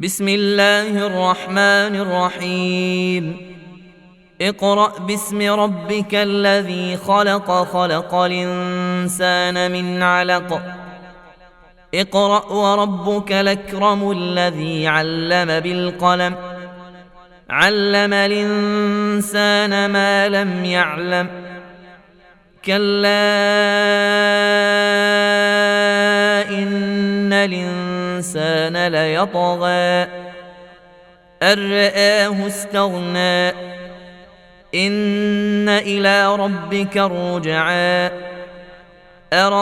بسم الله الرحمن الرحيم اقرأ باسم ربك الذي خلق خلق الإنسان من علق اقرأ وربك الأكرم الذي علم بالقلم علم الإنسان ما لم يعلم كلا إن الإنسان ليطغى أن رآه استغنى إن إلى ربك الرجعى أرأيت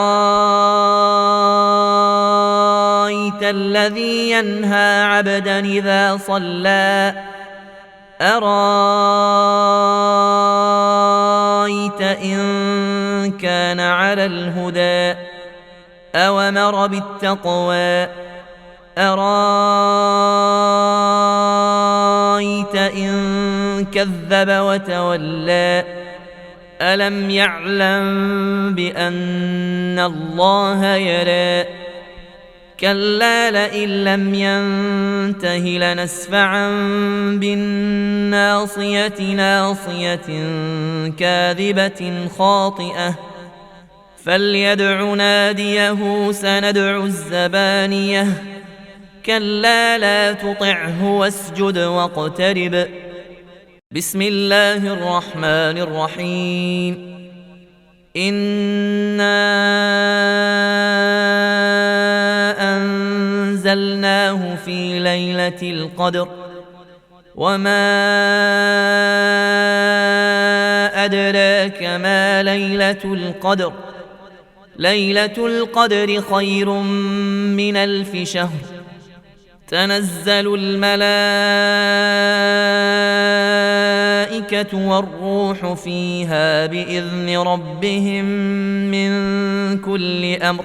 الذي ينهى عبدا إذا صلى أرأيت إن كان على الهدى أوامر بالتقوى أرأيت إن كذب وتولى ألم يعلم بأن الله يرى كلا لئن لم ينته لنسفعا بالناصية ناصية كاذبة خاطئة فليدع ناديه سندع الزبانية كلا لا تطعه واسجد واقترب بسم الله الرحمن الرحيم إنا أنزلناه في ليلة القدر وما أدراك ما ليلة القدر ليلة القدر خير من 1000 شهر تنزل الملائكة والروح فيها بإذن ربهم من كل أمر